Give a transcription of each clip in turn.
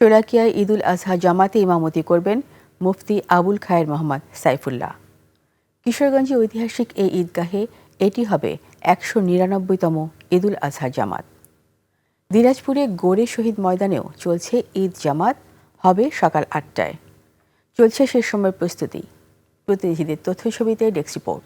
শোলাকিয়ায় ঈদুল আজহা জামাতে ইমামতি করবেন মুফতি আবুল খায়ের মোহাম্মদ সাইফুল্লাহ। কিশোরগঞ্জে ঐতিহাসিক এই ঈদগাহে এটি হবে ১৯৯তম ঈদুল আজহা জামাত। দিনাজপুরে গোরে শহীদ ময়দানেও চলছে ঈদ জামাত, হবে সকাল ৮টায়। চলছে শেষ সময়ের প্রস্তুতি। প্রতিনিধিদের তথ্যছবিতে ডেস্ক রিপোর্ট।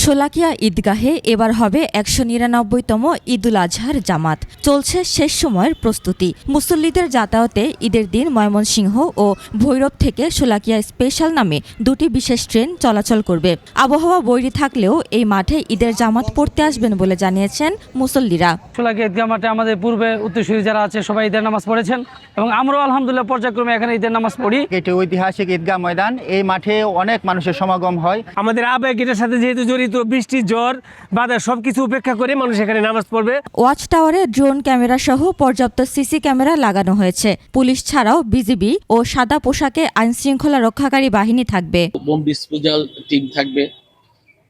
শোলাকিয়া ঈদগাহে এবার হবে ১৯৯তম ঈদুল আজহার জামাত। চলছে শেষ সময়ের প্রস্তুতি। মুসল্লিদের যাতায়াতে ঈদের দিন ময়মনসিংহ ও ভৈরব থেকে শোলাকিয়া স্পেশাল নামে দুটি বিশেষ ট্রেন চলাচল করবে। আবহাওয়া বৈরী থাকলেও এই মাঠে ঈদের জামাত পড়তে আসবেন বলে জানিয়েছেন মুসল্লিরা। শোলাকিয়া ঈদগাহ মাঠে আমাদের পূর্বে উত্তরসূরি যারা আছে সবাই ঈদের নামাজ পড়েছেন এবং আমরাও আলহামদুলিল্লাহ পর্যায়ক্রমে এখানে ঈদের নামাজ পড়ি। এটি ঐতিহাসিক ঈদগাহ ময়দান। এই মাঠে অনেক মানুষের সমাগম হয়। আমাদের আবেগ এটার সাথে যেহেতু জড়িত, বৃষ্টি ঝড় বাদল সবকিছু উপেক্ষা করে মানুষ এখানে নামাজ পড়বে। ওয়াচ টাওয়ারে ড্রোন ক্যামেরা সহ পর্যাপ্ত সিসি ক্যামেরা লাগানো হয়েছে। পুলিশ ছাড়াও বিজিবি ও সাদা পোশাকে আইনশৃঙ্খলা রক্ষাকারী বাহিনী থাকবে। বোম ডিসপোজাল টিম থাকবে।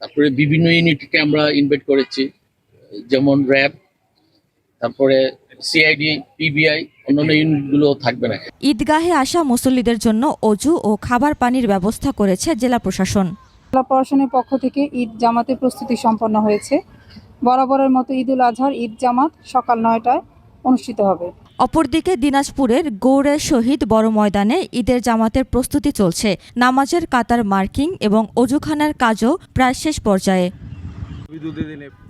তারপরে বিভিন্ন ইউনিটকে আমরা ইনভাইট করেছি, যেমন র্যাব, তারপরে সিআইডি, পিবিআই, অন্যান্য ইউনিটগুলো থাকবে না। ঈদগাহে আসা মুসল্লিদের জন্য অজু ও খাবার পানির ব্যবস্থা করেছে জেলা প্রশাসন। জেলা প্রশাসনের পক্ষ থেকে ঈদ জামাতের প্রস্তুতি সম্পন্ন হয়েছে। বরাবরের মতো ঈদুল আজহার ঈদ জামাত সকাল ৯টায় অনুষ্ঠিত হবে। অপরদিকে দিনাজপুরের গৌড়ে শহীদ বড় ময়দানে ঈদের জামাতের প্রস্তুতি চলছে। নামাজের কাতার মার্কিং এবং অজুখানার কাজও প্রায় শেষ পর্যায়ে।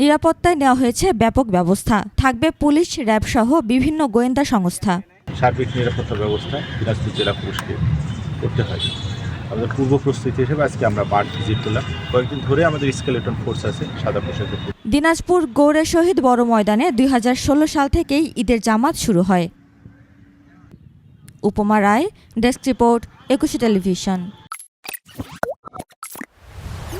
নিরাপত্তায় নেওয়া হয়েছে ব্যাপক ব্যবস্থা। থাকবে পুলিশ, র্যাব সহ বিভিন্ন গোয়েন্দা সংস্থা। সার্বিক নিরাপত্তা ব্যবস্থা দিনাজপুর জেলা পুলিশকে করতে হয়। আমাদের পূর্ব প্রস্তুতি হিসেবে আজকে আমরা মাঠ ভিজিট করলাম। কয়েকদিন ধরে আমাদের স্কেলেটন ফোর্স আছে সাদা পোশাকে। দিনাজপুর গৌড়ে শহীদ বড় ময়দানে ২০১৬ সাল থেকেই ঈদের জামাত শুরু হয়। উপমা রায়, ডেস্ক রিপোর্ট, ২১ টেলিভিশন।